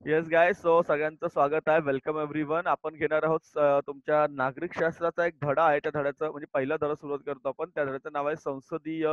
Yes गाय so सगळ्यांचं स्वागत आहे. Welcome everyone. आपण घेणार आहोत तुमच्या नागरिक शास्त्राचा एक धडा आहे. त्या धड्याचं म्हणजे पहिला धडा सुरुवात करतो आपण. त्या धड्याचं नाव आहे संसदीय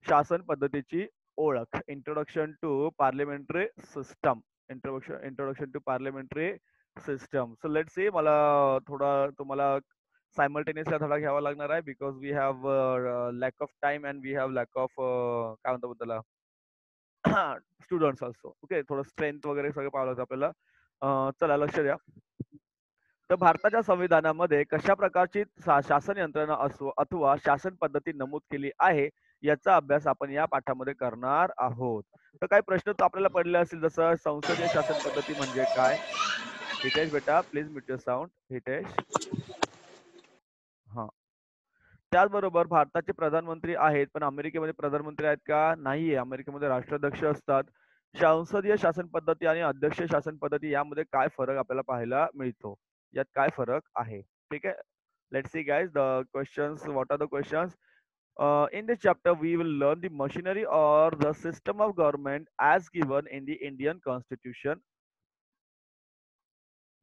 शासन पद्धतीची ओळख. Introduction to parliamentary system. Introduction to parliamentary system. So let's see. मला थोडा तुम्हाला सायमल्टेनियसला धडा घ्यावा लागणार आहे because we have lack of time and we have lack of काय म्हणतो त्याला स्टुडंट्स ऑल्सो. ओके, थोडं स्ट्रेंथ वगैरे सगळं पाहावं लागतं आपल्याला. चला लक्ष द्या. तर भारताच्या संविधानामध्ये कशा प्रकारची शासन यंत्रणा असो अथवा शासन पद्धती नमूद केली आहे याचा अभ्यास आपण या पाठामध्ये करणार आहोत. तर काही प्रश्न तर आपल्याला पडले असतील, जसं संसदीय शासन पद्धती म्हणजे काय. हितेश बेटा please mute your sound. Hitesh. हा. त्याचबरोबर भारताचे प्रधानमंत्री आहेत, पण अमेरिकेमध्ये प्रधानमंत्री आहेत का? नाहीये. अमेरिकेमध्ये राष्ट्राध्यक्ष असतात. संसदीय शासन पद्धती आणि अध्यक्षीय शासन पद्धती यामध्ये काय फरक आपल्याला पाहायला मिळतो? यात काय फरक आहे? ठीक आहे. Let's see, guys. The questions. What are the questions? In this chapter, we will learn the machinery or the system of government as given in the Indian Constitution.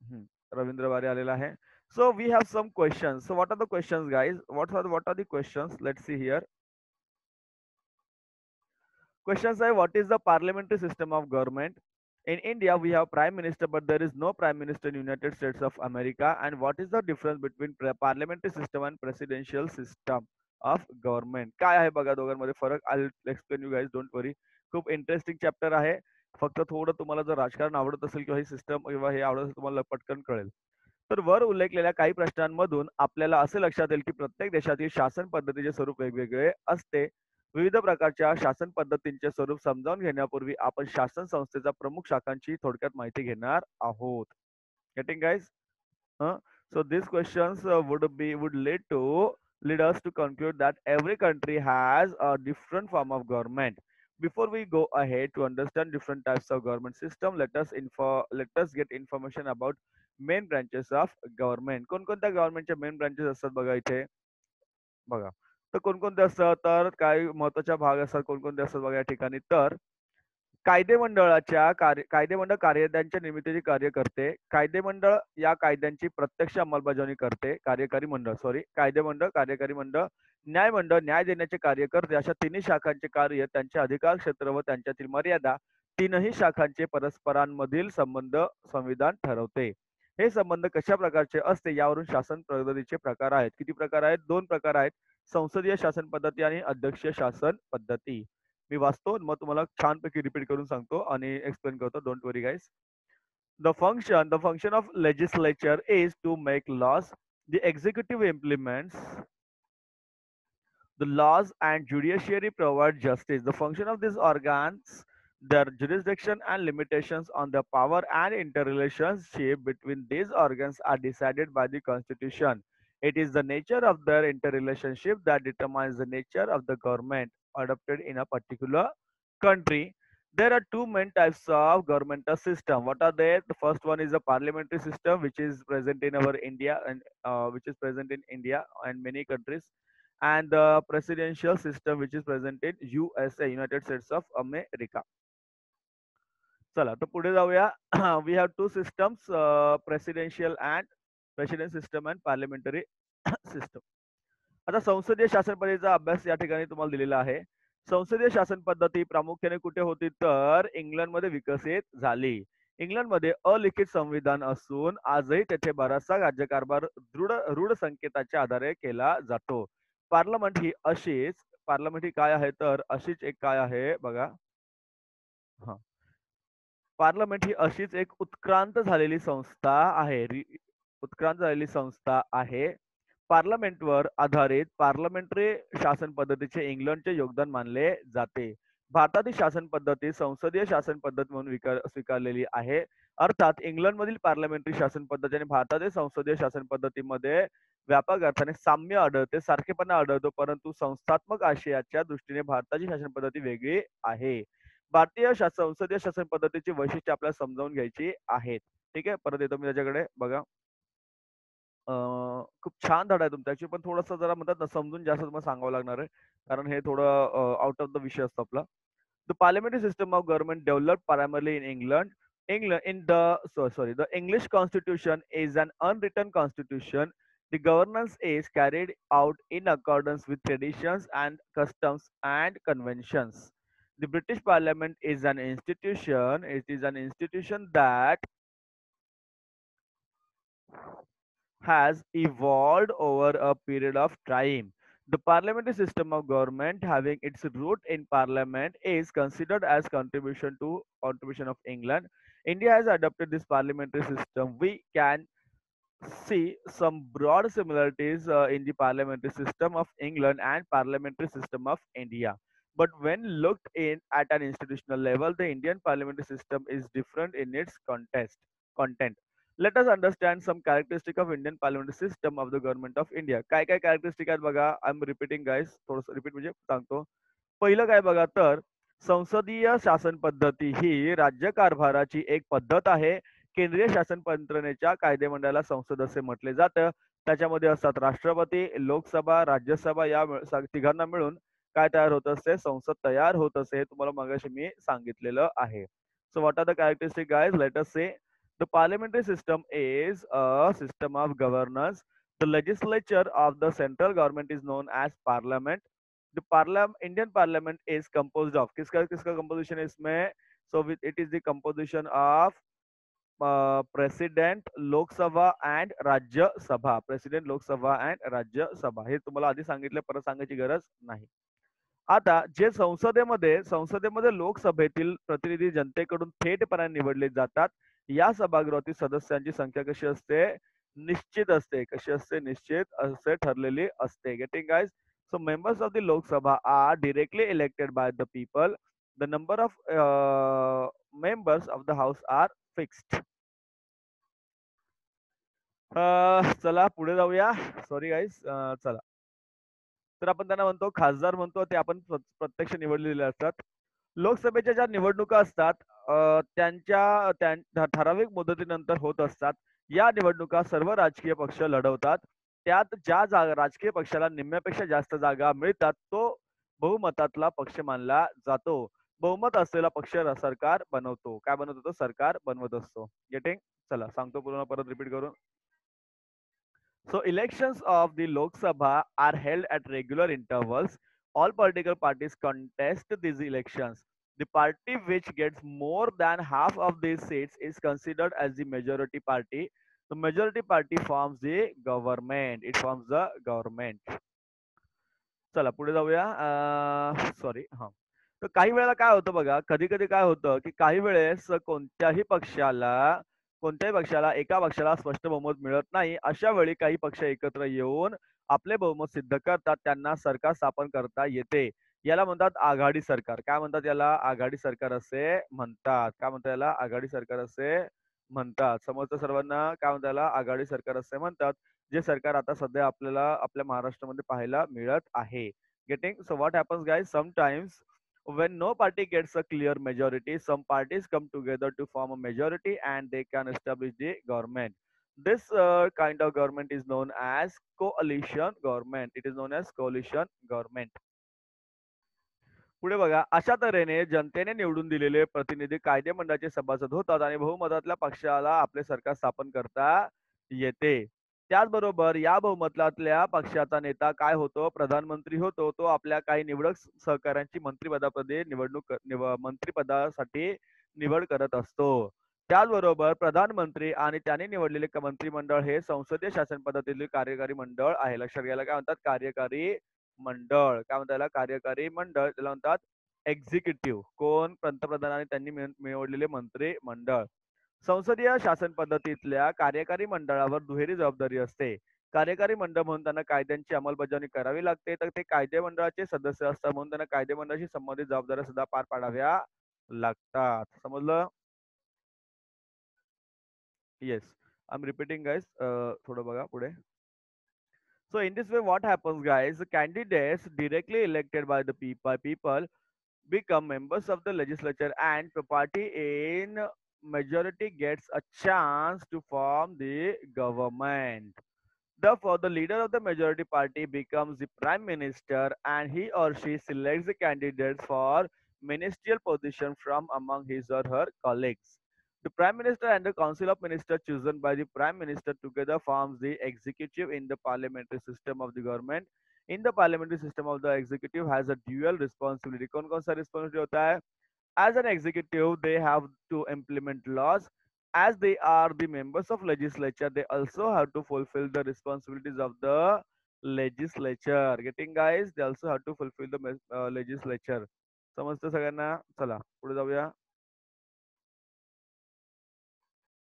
Hmm. Ravindra Bari आलेला आहे. So we have some questions. So what are the questions, guys? What are the questions? Let's see here. Questions are: what is the parliamentary system of government? In India, we have prime minister, but there is no prime minister in United States of America. And what is the difference between parliamentary system and presidential system of government? काय आहे बघा दोघांमध्ये फरक. I explain you guys, don't worry. खूप interesting chapter आहे. फक्त थोडं तुम्हाला जर राजकारण आवडत असेल किंवा ही सिस्टम किंवा हे आवडत असेल तुम्हाला पटकन कळेल. तर वर उल्लेखलेल्या काही प्रश्नांमधून आपल्याला असे लक्षात येईल की प्रत्येक देशातील शासन पद्धतीचे स्वरूप वेगवेगळे असते. विविध प्रकारच्या शासन पद्धतींचे स्वरूप समजावून घेण्यापूर्वी आपण शासन संस्थेच्या प्रमुख शाखांची थोडक्यात माहिती घेणार आहोत. Getting guys? So these questions would lead us to conclude that every country has a different form of government. Before we go ahead to understand different types of government system, let us get information about main branches of government. कोणकोणत्या गव्हर्नमेंटच्या main branches असतात बघा इथे. बघा, तर कोणकोणते असतात, तर काही महत्वाच्या भाग असतात कोणकोणते असतात बघा या ठिकाणी. तर कायदेमंडळ कायद्यांच्या निर्मितीचे कार्य करते. कायदेमंडळ या कायद्यांची प्रत्यक्ष अंमलबजावणी करते. कार्यकारी मंडळ सॉरी कायदेमंडळ कार्यकारी मंडळ. न्यायमंडळ न्याय देण्याचे कार्य करते. अशा तिन्ही शाखांचे कार्य, त्यांचे अधिकार क्षेत्र व त्यांच्यातील मर्यादा, तीनही शाखांचे परस्परांमधील संबंध संविधान ठरवते. हे संबंध कशा प्रकारचे असते यावरून शासन पद्धतीचे प्रकार आहेत. किती प्रकार आहेत? दोन प्रकार आहेत. संसदीय शासन पद्धती आणि अध्यक्षीय शासन पद्धती. मी वाचतो मग तुम्हाला छानपैकी रिपीट करून सांगतो आणि एक्सप्लेन करतो. Don't worry guys. The function of legislature is to make laws. The executive implements the laws and judiciary provide justice. The function of these organs, their jurisdiction and limitations on the power and interrelationship between these organs are decided by the constitution. It is the nature of their interrelationship that determines the nature of the government adopted in a particular country. There are two main types of governmental system. What are they? The first one is the parliamentary system, which is present in our India and which is present in India and many countries, and the presidential system which is present in USA, United States of America. चला तर पुढे जाऊया. We have two systems, president system and parliamentary system. आता संसदीय शासन पद्धतीचा अभ्यास या ठिकाणी तुम्हाला दिलेला आहे. संसदीय शासन पद्धती प्रामुख्याने कुठे होती, तर इंग्लंडमध्ये विकसित झाली. इंग्लंडमध्ये अलिखित संविधान असून आजही तेथे बराचसा राज्यकारभार रूढ संकेताच्या आधारे केला जातो. पार्लमेंट ही अशीच पार्लमेंट ही काय आहे, तर अशीच एक काय आहे बघा. हा, पार्लमेंट ही अशीच एक उत्क्रांत झालेली संस्था आहे. उत्क्रांत झालेली संस्था आहे. पार्लमेंटवर आधारित पार्लमेंटरी शासन पद्धतीचे इंग्लंडचे योगदान मानले जाते. भारतातील शासन पद्धती संसदीय शासन पद्धत म्हणून स्वीकारलेली आहे. अर्थात इंग्लंडमधील पार्लमेंटरी शासन पद्धती आणि भारतातील संसदीय शासन पद्धतीमध्ये व्यापक अर्थाने साम्य आढळते, सारखेपणा आढळतो, परंतु संस्थात्मक आशयाच्या दृष्टीने भारताची शासन पद्धती वेगळी आहे. भारतीय संसदीय शासन पद्धतीची वैशिष्ट्ये आपल्याला समजावून घ्यायची आहेत. ठीक आहे, परत येतो मी त्याच्याकडे बघा. खूप छान धडा आहे तुमचा पण थोडंसं जरा म्हणतात ना समजून जास्त तुम्हाला सांगावं लागणार आहे, कारण हे थोडं आउट ऑफ द विषय असतो आपला. The parliamentary system of government developed primarily in England England in the sorry, the English Constitution is an unwritten constitution. The governance is carried out in accordance with traditions and customs and conventions. The British Parliament is an institution. It is an institution that has evolved over a period of time. The parliamentary system of government having its root in parliament is considered as contribution of England. India has adopted this parliamentary system. We can see some broad similarities in the parliamentary system of England and parliamentary system of India. But when looked in at an institutional level, the Indian parliamentary system is different in its content. Let us understand some characteristic of Indian parliamentary system of the government of India. काय काय characteristic आहेत बघा. I'm repeating guys. थोडंसं repeat म्हणजे सांगतो. पहिलं काय बघा तर संसदीय शासन पद्धती ही राज्य कारभाराची एक पद्धत आहे. केंद्रीय शासन यंत्रणेच्या कायदेमंडळाला संसद असे म्हटले जातं. त्याच्यामध्ये असतात राष्ट्रपती, लोकसभा, राज्यसभा या तिघांना मिळून काय तयार होत असते? संसद तयार होत असते. हे तुम्हाला मगाशी मी सांगितलेलं आहे. So what are the characteristic guys? Let us say the parliamentary system is a system of governance. The legislature of the central government is known as parliament. The Indian parliament is composed of किसका किसका composition है इसमें? So it is the composition of president Lok Sabha and Rajya Sabha. President Lok Sabha and Rajya Sabha हे तुम्हाला आधी सांगितलं, परत सांगायची गरज नाही. आता जे संसदेमध्ये लोकसभेतील प्रतिनिधी जनतेकडून थेटपणे निवडले जातात. या सभागृहातील सदस्यांची संख्या कशी असते? निश्चित असते. कशी असते? निश्चित असे ठरलेली असते. Getting guys? So members of the Lok Sabha are directly elected by the people. The number of members of the house are fixed. चला पुढे जाऊया. Sorry guys. चला. तर आपण त्यांना म्हणतो खासदार म्हणतो, ते आपण प्रत्यक्ष निवडलेले असतात. लोकसभेच्या ज्या निवडणुका असतात ठराविक मुदतीनंतर होत असतात. या निवडणुका सर्व राजकीय पक्ष लढवतात. त्यात ज्या जागा राजकीय पक्षाला निम्म्यापेक्षा जास्त जागा मिळतात तो बहुमतातला पक्ष मानला जातो. बहुमत असलेला पक्ष सरकार बनवतो. काय बनवत होतो? सरकार बनवत असतो. गेटिंग? चला सांगतो पूर्ण परत रिपीट करून. So elections of the Lok Sabha are held at regular intervals. All political parties contest these elections. The party which gets more than half of these seats is considered as the majority party. The majority party forms the government. It forms the government. चला पुढे जाऊया. Sorry हा. तर काही वेळेला काय होतं बघा, कधी कधी काय होतं की काही वेळेस कोणत्याही पक्षाला एका पक्षाला स्पष्ट बहुमत मिळत नाही. अशा वेळी काही पक्ष एकत्र येऊन आपले बहुमत सिद्ध करतात. त्यांना सरकार स्थापन करता येते. याला म्हणतात आघाडी सरकार. काय म्हणतात याला? आघाडी सरकार असे म्हणतात. काय म्हणतात याला? आघाडी सरकार असे म्हणतात. समजतं सर्वांना? काय म्हणतात याला? आघाडी सरकार असे म्हणतात. जे सरकार आता सध्या आपल्याला आपल्या महाराष्ट्रामध्ये पाहायला मिळत आहे. Getting? So what happens guys? Sometimes when no party gets a clear majority, some parties come together to form a majority and they can establish the government. This kind of government is known as coalition government. It is known as coalition government. पुढे बघा, अशा तऱ्हेने जनतेने निवडून दिलेले प्रतिनिधी कायदेमंडळाचे सभासद होतात आणि बहुमतातल्या पक्षाला आपले सरकार स्थापन करता येते. त्याचबरोबर या बहुमतातल्या पक्षाचा नेता काय होतो? प्रधानमंत्री होतो. तो आपल्या काही निवडक सहकाऱ्यांची मंत्रिपदासाठी निवड करत असतो. त्याचबरोबर प्रधानमंत्री आणि त्यांनी निवडलेले मंत्रिमंडळ हे संसदीय शासन पद्धतीतील कार्यकारी मंडळ आहे. लक्षात घ्यायला काय म्हणतात? कार्यकारी मंडळ. काय म्हणतात याला? कार्यकारी मंडळ. त्याला म्हणतात एक्झिक्युटिव्ह. कोण? पंतप्रधान आणि त्यांनी निवडलेले मंत्रिमंडळ. संसदीय शासन पद्धतीतल्या कार्यकारी मंडळावर दुहेरी जबाबदारी असते. कार्यकारी मंडळ म्हणून त्यांना कायद्यांची अंमलबजावणी करावी लागते, तर ते कायदे मंडळाचे सदस्य असतात म्हणून त्यांना कायदे मंडळाशी संबंधित जबाबदाऱ्या सुद्धा पार पाडाव्या लागतात. समजलं? Yes. I am repeating guys. थोडं बघा पुढे. So in this way, what happens, guys? The candidates directly elected by the people become members of the legislature, and the party in majority gets a chance to form the government. Therefore, the leader of the majority party becomes the prime minister, and he or she selects the candidates for ministerial position from among his or her colleagues. The Prime Minister and the Council of Ministers chosen by the Prime Minister together forms the executive in the parliamentary system of the government. In the parliamentary system of the executive has a dual responsibility. कौन कौन सा responsibility होता है? As an executive, they have to implement laws. As they are the members of legislature, they also have to fulfill the responsibilities of the legislature. Getting guys, they also have to fulfill the legislature. समजतं सगळ्यांना? चला पुढे जाऊया.